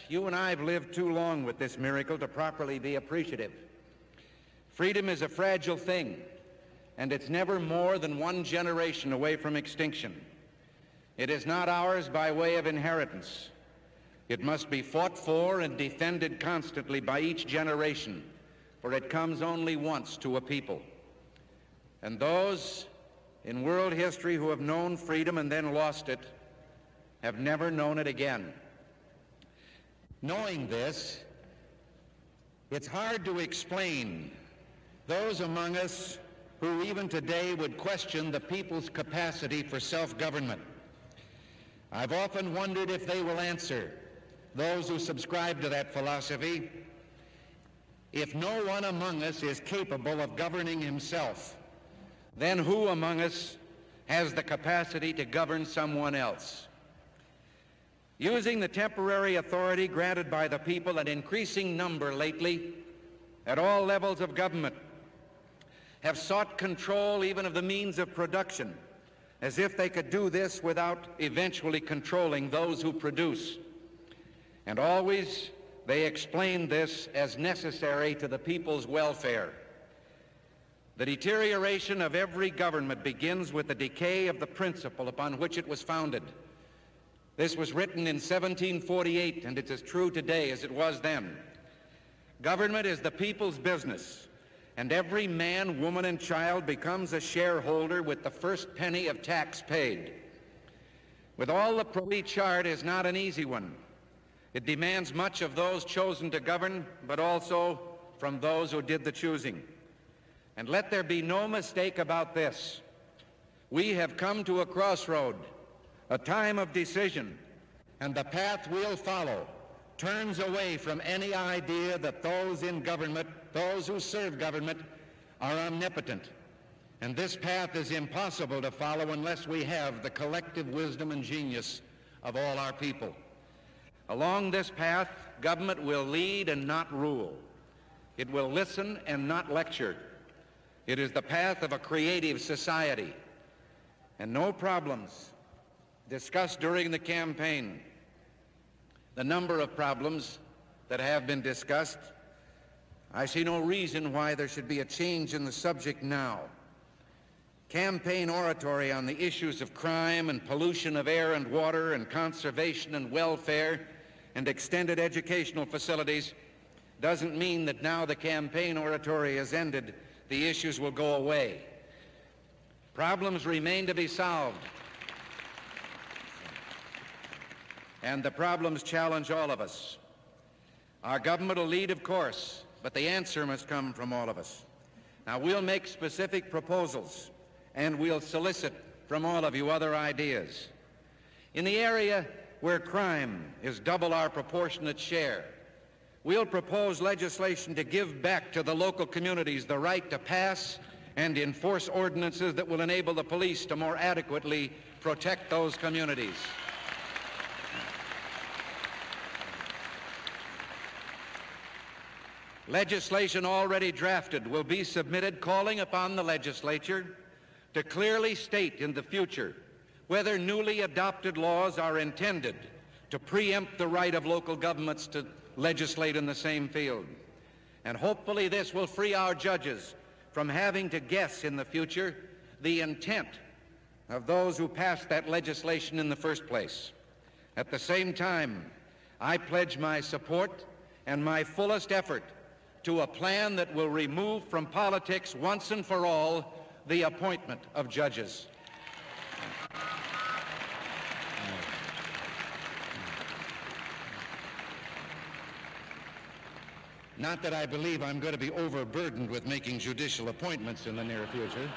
you and I have lived too long with this miracle to properly be appreciative. Freedom is a fragile thing, and it's never more than one generation away from extinction. It is not ours by way of inheritance. It must be fought for and defended constantly by each generation, for it comes only once to a people. And those in world history who have known freedom and then lost it have never known it again. Knowing this, it's hard to explain those among us who even today would question the people's capacity for self-government. I've often wondered if they will answer, those who subscribe to that philosophy, if no one among us is capable of governing himself, then who among us has the capacity to govern someone else? Using the temporary authority granted by the people, an increasing number lately at all levels of government have sought control even of the means of production, as if they could do this without eventually controlling those who produce. And always they explain this as necessary to the people's welfare. The deterioration of every government begins with the decay of the principle upon which it was founded. This was written in 1748, and it's as true today as it was then. Government is the people's business, and every man, woman, and child becomes a shareholder with the first penny of tax paid. With all the we chart is not an easy one. It demands much of those chosen to govern, but also from those who did the choosing. And let there be no mistake about this. We have come to a crossroad, a time of decision, and the path we'll follow turns away from any idea that those in government, those who serve government, are omnipotent. And this path is impossible to follow unless we have the collective wisdom and genius of all our people. Along this path, government will lead and not rule. It will listen and not lecture. It is the path of a creative society. And no problems discussed during the campaign, the number of problems that have been discussed, I see no reason why there should be a change in the subject now. Campaign oratory on the issues of crime and pollution of air and water and conservation and welfare and extended educational facilities doesn't mean that now the campaign oratory has ended, the issues will go away. Problems remain to be solved. And the problems challenge all of us. Our government will lead, of course, but the answer must come from all of us. Now, we'll make specific proposals, and we'll solicit from all of you other ideas. In the area where crime is double our proportionate share, we'll propose legislation to give back to the local communities the right to pass and enforce ordinances that will enable the police to more adequately protect those communities. Legislation already drafted will be submitted calling upon the legislature to clearly state in the future whether newly adopted laws are intended to preempt the right of local governments to legislate in the same field. And hopefully this will free our judges from having to guess in the future the intent of those who passed that legislation in the first place. At the same time, I pledge my support and my fullest effort to a plan that will remove from politics once and for all the appointment of judges. Not that I believe I'm going to be overburdened with making judicial appointments in the near future.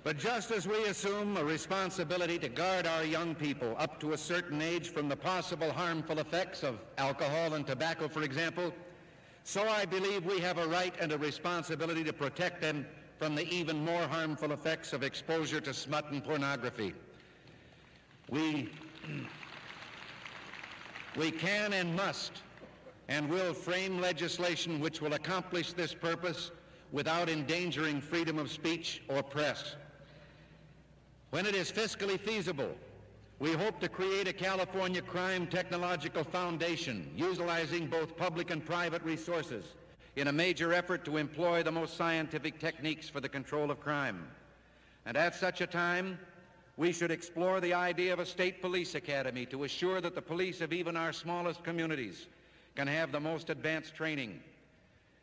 But just as we assume a responsibility to guard our young people up to a certain age from the possible harmful effects of alcohol and tobacco, for example, so I believe we have a right and a responsibility to protect them from the even more harmful effects of exposure to smut and pornography. We can and must and will frame legislation which will accomplish this purpose without endangering freedom of speech or press. When it is fiscally feasible, we hope to create a California Crime Technological Foundation utilizing both public and private resources in a major effort to employ the most scientific techniques for the control of crime. And at such a time, we should explore the idea of a state police academy to assure that the police of even our smallest communities can have the most advanced training.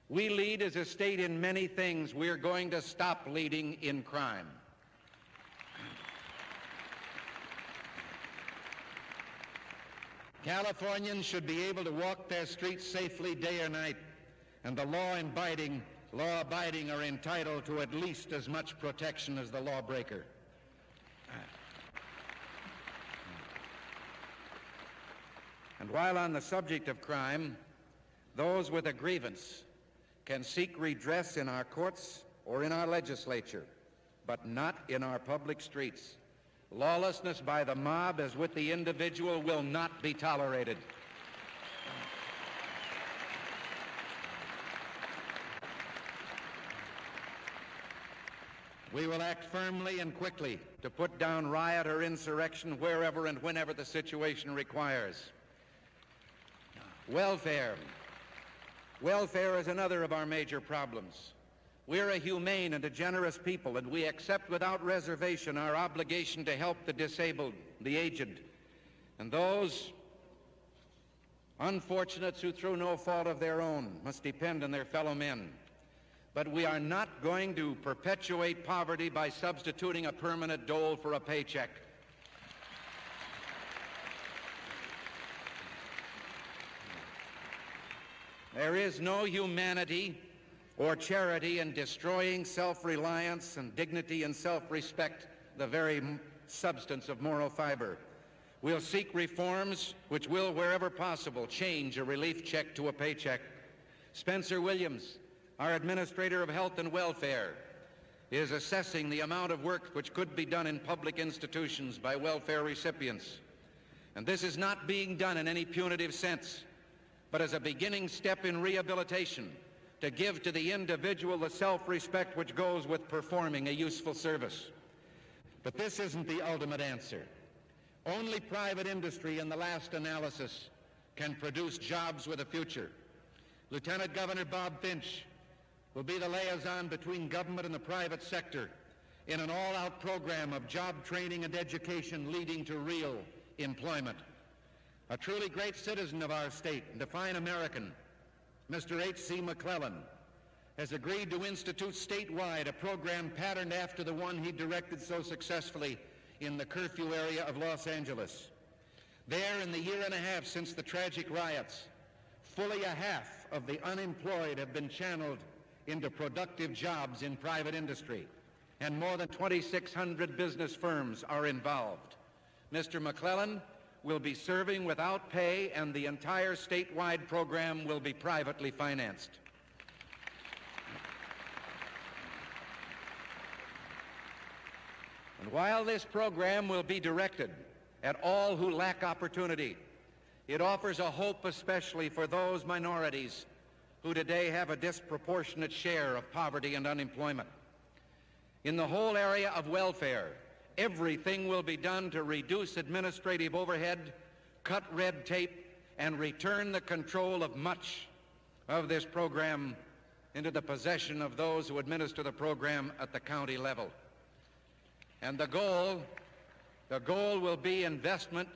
We lead as a state in many things. We're going to stop leading in crime. Californians should be able to walk their streets safely day or night, and the law-abiding are entitled to at least as much protection as the lawbreaker. And while on the subject of crime, those with a grievance can seek redress in our courts or in our legislature, but not in our public streets. Lawlessness by the mob, as with the individual, will not be tolerated. We will act firmly and quickly to put down riot or insurrection wherever and whenever the situation requires. Welfare. Welfare is another of our major problems. We're a humane and a generous people, and we accept without reservation our obligation to help the disabled, the aged, and those unfortunates who, through no fault of their own, must depend on their fellow men. But we are not going to perpetuate poverty by substituting a permanent dole for a paycheck. There is no humanity or charity in destroying self-reliance and dignity and self-respect, the very substance of moral fiber. We'll seek reforms which will, wherever possible, change a relief check to a paycheck. Spencer Williams, our Administrator of Health and Welfare, is assessing the amount of work which could be done in public institutions by welfare recipients. And this is not being done in any punitive sense, but as a beginning step in rehabilitation, to give to the individual the self-respect which goes with performing a useful service. But this isn't the ultimate answer. Only private industry, in the last analysis, can produce jobs with a future. Lieutenant Governor Bob Finch will be the liaison between government and the private sector in an all-out program of job training and education leading to real employment. A truly great citizen of our state and a fine American, Mr. H.C. McClellan, has agreed to institute statewide a program patterned after the one he directed so successfully in the curfew area of Los Angeles. There, in the year and a half since the tragic riots, fully a half of the unemployed have been channeled into productive jobs in private industry, and more than 2,600 business firms are involved. Mr. McClellan will be serving without pay, and the entire statewide program will be privately financed. And while this program will be directed at all who lack opportunity, it offers a hope especially for those minorities who today have a disproportionate share of poverty and unemployment. In the whole area of welfare, everything will be done to reduce administrative overhead, cut red tape, and return the control of much of this program into the possession of those who administer the program at the county level. And the goal will be investment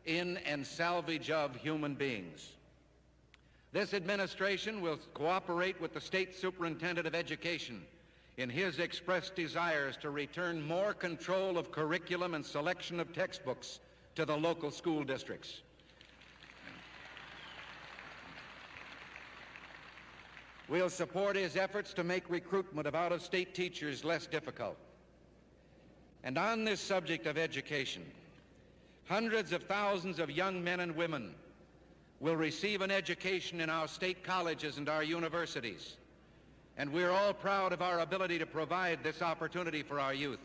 in and salvage of human beings. This administration will cooperate with the State Superintendent of Education in his expressed desires to return more control of curriculum and selection of textbooks to the local school districts. We'll support his efforts to make recruitment of out-of-state teachers less difficult. And on this subject of education, hundreds of thousands of young men and women will receive an education in our state colleges and our universities. And we're all proud of our ability to provide this opportunity for our youth.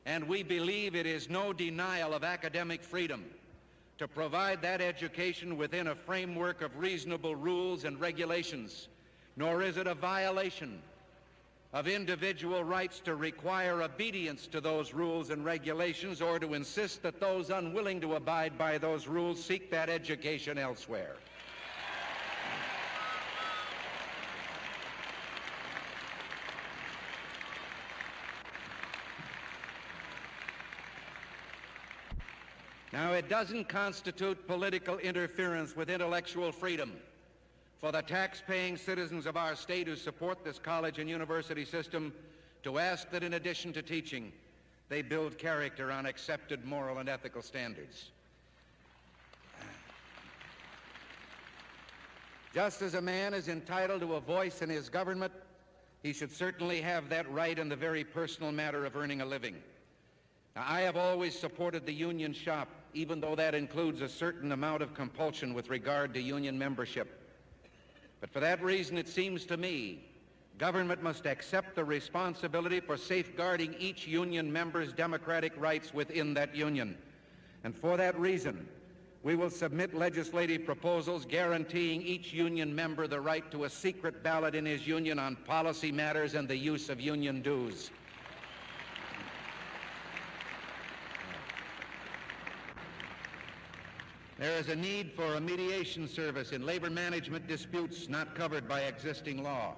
And we believe it is no denial of academic freedom to provide that education within a framework of reasonable rules and regulations, nor is it a violation of individual rights to require obedience to those rules and regulations, or to insist that those unwilling to abide by those rules seek that education elsewhere. Now, it doesn't constitute political interference with intellectual freedom for the tax-paying citizens of our state who support this college and university system to ask that in addition to teaching, they build character on accepted moral and ethical standards. Just as a man is entitled to a voice in his government, he should certainly have that right in the very personal matter of earning a living. Now, I have always supported the union shop, even though that includes a certain amount of compulsion with regard to union membership. But for that reason, it seems to me, government must accept the responsibility for safeguarding each union member's democratic rights within that union. And for that reason, we will submit legislative proposals guaranteeing each union member the right to a secret ballot in his union on policy matters and the use of union dues. There is a need for a mediation service in labor management disputes not covered by existing law.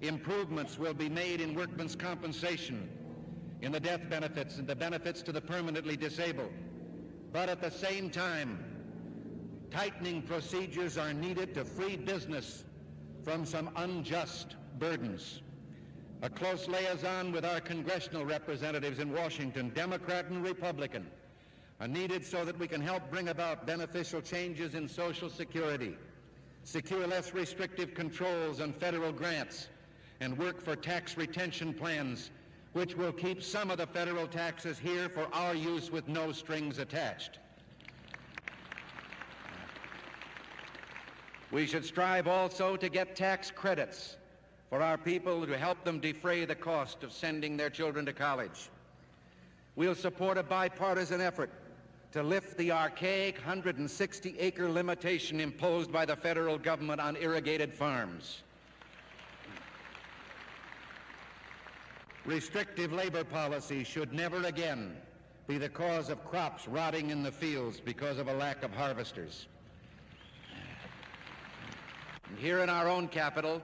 Improvements will be made in workmen's compensation, in the death benefits and the benefits to the permanently disabled. But at the same time, tightening procedures are needed to free business from some unjust burdens. A close liaison with our congressional representatives in Washington, Democrat and Republican, are needed so that we can help bring about beneficial changes in Social Security, secure less restrictive controls on federal grants, and work for tax retention plans which will keep some of the federal taxes here for our use with no strings attached. We should strive also to get tax credits for our people to help them defray the cost of sending their children to college. We'll support a bipartisan effort to lift the archaic 160-acre limitation imposed by the federal government on irrigated farms. Restrictive labor policy should never again be the cause of crops rotting in the fields because of a lack of harvesters. And here in our own capital,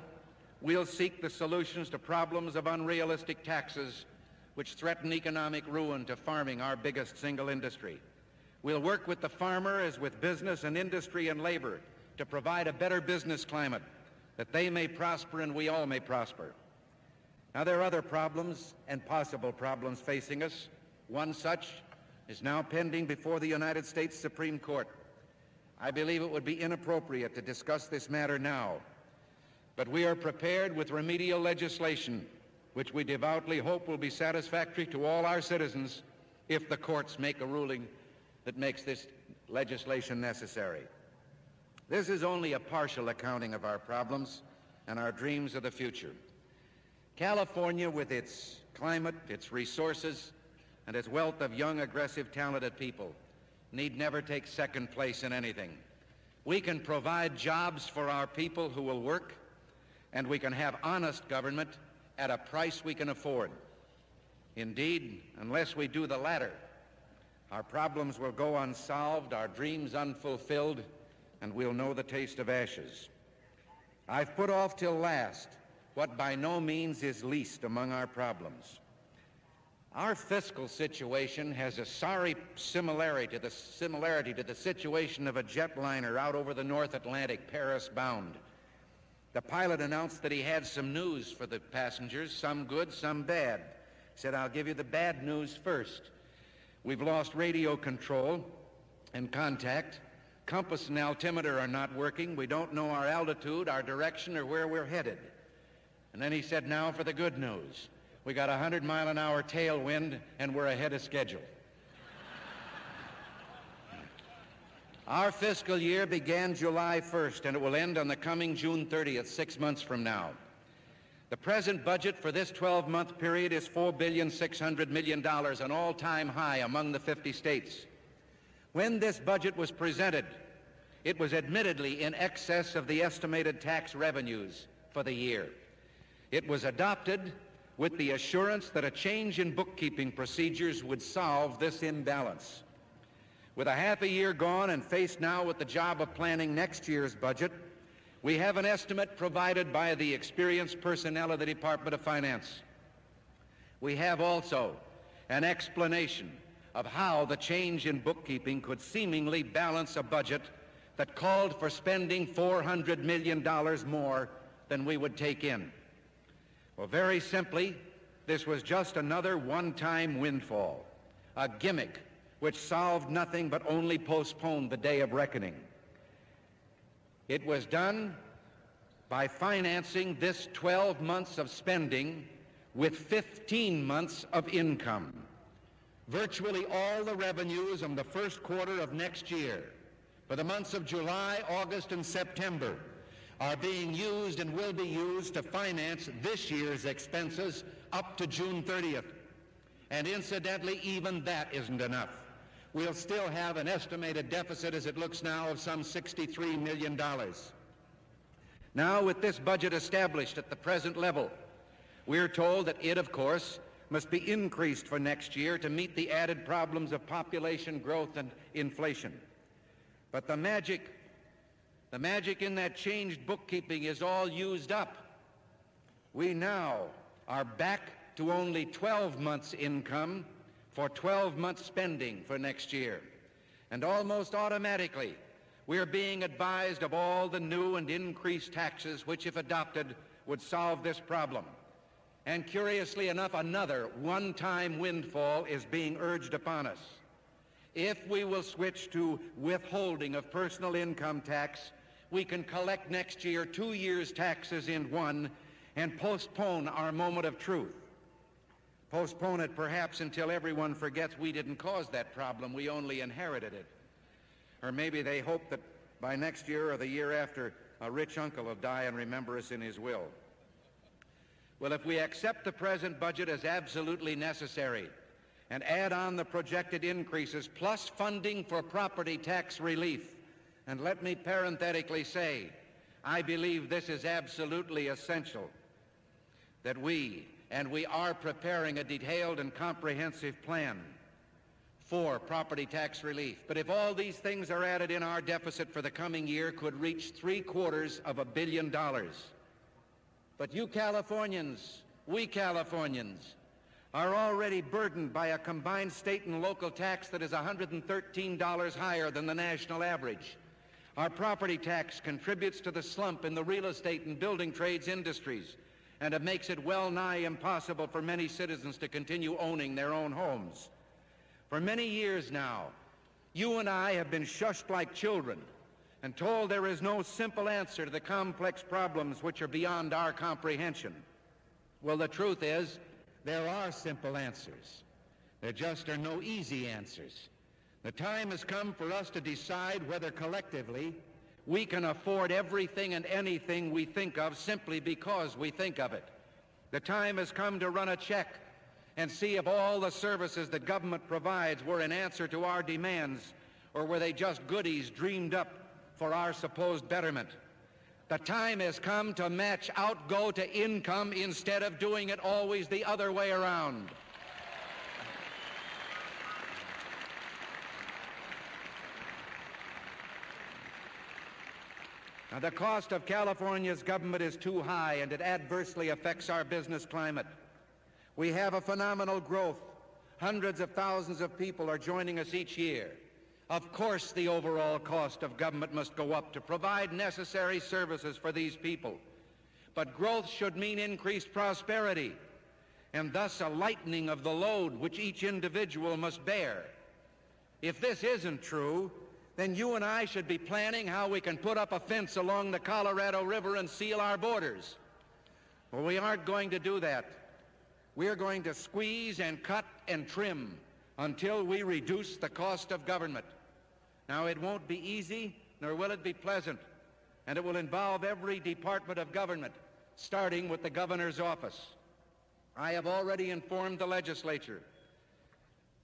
we'll seek the solutions to problems of unrealistic taxes which threaten economic ruin to farming, our biggest single industry. We'll work with the farmer as with business and industry and labor to provide a better business climate that they may prosper and we all may prosper. Now, there are other problems and possible problems facing us. One such is now pending before the United States Supreme Court. I believe it would be inappropriate to discuss this matter now, but we are prepared with remedial legislation, which we devoutly hope will be satisfactory to all our citizens if the courts make a ruling that makes this legislation necessary. This is only a partial accounting of our problems and our dreams of the future. California, with its climate, its resources, and its wealth of young, aggressive, talented people, need never take second place in anything. We can provide jobs for our people who will work, and we can have honest government at a price we can afford. Indeed, unless we do the latter, our problems will go unsolved, our dreams unfulfilled, and we'll know the taste of ashes. I've put off till last what by no means is least among our problems. Our fiscal situation has a sorry similarity to the situation of a jetliner out over the North Atlantic, Paris bound. The pilot announced that he had some news for the passengers, some good, some bad. He said, "I'll give you the bad news first. We've lost radio control and contact. Compass and altimeter are not working. We don't know our altitude, our direction, or where we're headed." And then he said, "Now for the good news. We got 100-mile-an-hour tailwind, and we're ahead of schedule." Our fiscal year began July 1st, and it will end on the coming June 30th, 6 months from now. The present budget for this 12-month period is $4.6 billion, an all-time high among the 50 states. When this budget was presented, it was admittedly in excess of the estimated tax revenues for the year. It was adopted with the assurance that a change in bookkeeping procedures would solve this imbalance. With a half a year gone and faced now with the job of planning next year's budget, we have an estimate provided by the experienced personnel of the Department of Finance. We have also an explanation of how the change in bookkeeping could seemingly balance a budget that called for spending $400 million more than we would take in. Well, very simply, this was just another one-time windfall, a gimmick which solved nothing but only postponed the day of reckoning. It was done by financing this 12 months of spending with 15 months of income. Virtually all the revenues in the first quarter of next year, for the months of July, August, and September, are being used and will be used to finance this year's expenses up to June 30th. And incidentally, even that isn't enough. We'll still have an estimated deficit as it looks now of some $63 million. Now, with this budget established at the present level, we're told that it, of course, must be increased for next year to meet the added problems of population growth and inflation. But the magic in that changed bookkeeping is all used up. We now are back to only 12 months' income for 12 months' spending for next year. And almost automatically, we are being advised of all the new and increased taxes which, if adopted, would solve this problem. And curiously enough, another one-time windfall is being urged upon us. If we will switch to withholding of personal income tax, we can collect next year 2 years' taxes in one and postpone our moment of truth. Postpone it perhaps until everyone forgets we didn't cause that problem, we only inherited it. Or maybe they hope that by next year or the year after, a rich uncle will die and remember us in his will. Well, if we accept the present budget as absolutely necessary and add on the projected increases plus funding for property tax relief, and let me parenthetically say, I believe this is absolutely essential, that we are preparing a detailed and comprehensive plan for property tax relief. But if all these things are added in, our deficit for the coming year could reach $750 million. But you Californians, we Californians, are already burdened by a combined state and local tax that is $113 higher than the national average. Our property tax contributes to the slump in the real estate and building trades industries, and it makes it well nigh impossible for many citizens to continue owning their own homes. For many years now, you and I have been shushed like children and told there is no simple answer to the complex problems which are beyond our comprehension. Well, the truth is, there are simple answers. There just are no easy answers. The time has come for us to decide whether collectively we can afford everything and anything we think of simply because we think of it. The time has come to run a check and see if all the services that government provides were an answer to our demands, or were they just goodies dreamed up for our supposed betterment. The time has come to match outgo to income instead of doing it always the other way around. Now, the cost of California's government is too high, and it adversely affects our business climate. We have a phenomenal growth. Hundreds of thousands of people are joining us each year. Of course, the overall cost of government must go up to provide necessary services for these people. But growth should mean increased prosperity, and thus a lightening of the load which each individual must bear. If this isn't true, then you and I should be planning how we can put up a fence along the Colorado River and seal our borders. Well, we aren't going to do that. We're going to squeeze and cut and trim until we reduce the cost of government. Now, it won't be easy, nor will it be pleasant, and it will involve every department of government, starting with the governor's office. I have already informed the legislature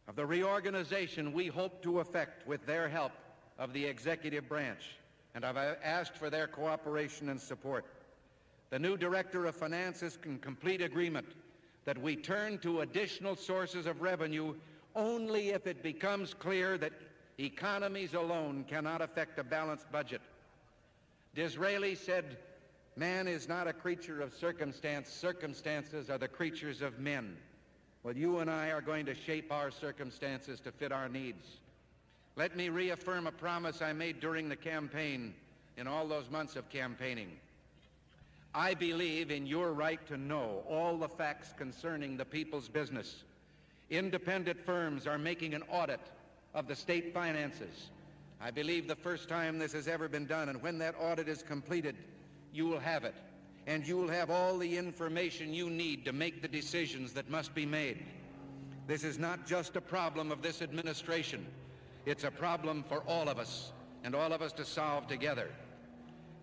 of the reorganization we hope to effect with their help of the executive branch, and I've asked for their cooperation and support. The new Director of Finance is in complete agreement that we turn to additional sources of revenue only if it becomes clear that economies alone cannot affect a balanced budget. Disraeli said, "Man is not a creature of circumstance. Circumstances are the creatures of men." Well, you and I are going to shape our circumstances to fit our needs. Let me reaffirm a promise I made during the campaign, in all those months of campaigning. I believe in your right to know all the facts concerning the people's business. Independent firms are making an audit of the state finances. I believe the first time this has ever been done, and when that audit is completed, you will have it, and you will have all the information you need to make the decisions that must be made. This is not just a problem of this administration. It's a problem for all of us, and all of us to solve together.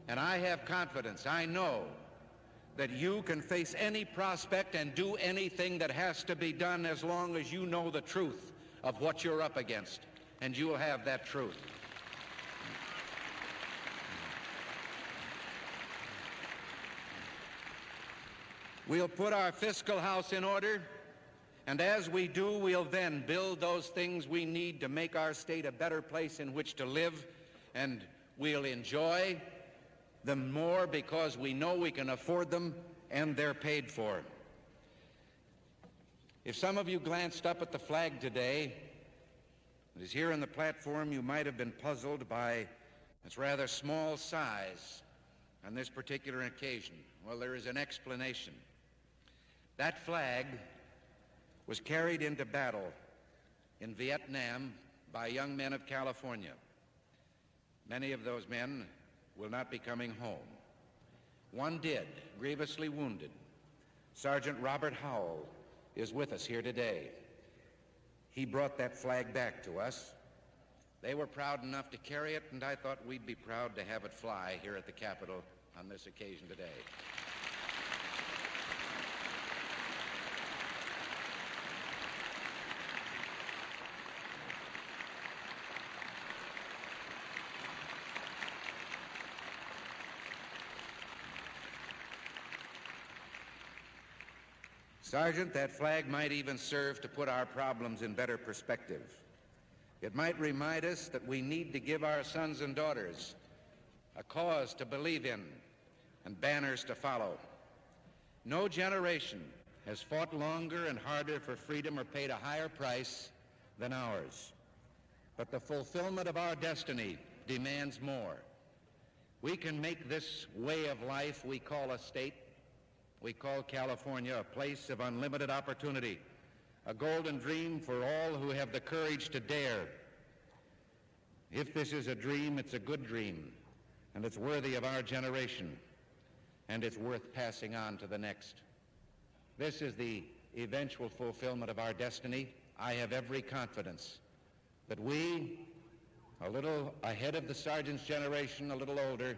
And I have confidence, I know, that you can face any prospect and do anything that has to be done as long as you know the truth of what you're up against, and you will have that truth. We'll put our fiscal house in order, and as we do, we'll then build those things we need to make our state a better place in which to live, and we'll enjoy them more because we know we can afford them and they're paid for. If some of you glanced up at the flag today, it is here on the platform, you might have been puzzled by its rather small size on this particular occasion. Well, there is an explanation. That flag was carried into battle in Vietnam by young men of California. Many of those men will not be coming home. One did, grievously wounded. Sergeant Robert Howell is with us here today. He brought that flag back to us. They were proud enough to carry it, and I thought we'd be proud to have it fly here at the Capitol on this occasion today. Sergeant, that flag might even serve to put our problems in better perspective. It might remind us that we need to give our sons and daughters a cause to believe in and banners to follow. No generation has fought longer and harder for freedom or paid a higher price than ours. But the fulfillment of our destiny demands more. We can make this way of life we call a state, we call California, a place of unlimited opportunity, a golden dream for all who have the courage to dare. If this is a dream, it's a good dream, and it's worthy of our generation, and it's worth passing on to the next. This is the eventual fulfillment of our destiny. I have every confidence that we, a little ahead of the sergeant's generation, a little older,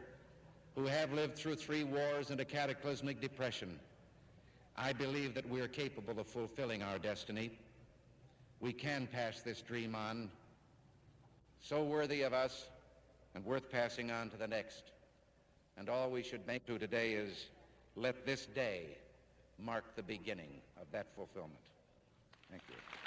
who have lived through 3 wars and a cataclysmic depression, I believe that we are capable of fulfilling our destiny. We can pass this dream on, so worthy of us and worth passing on to the next. And all we should make to today is let this day mark the beginning of that fulfillment. Thank you.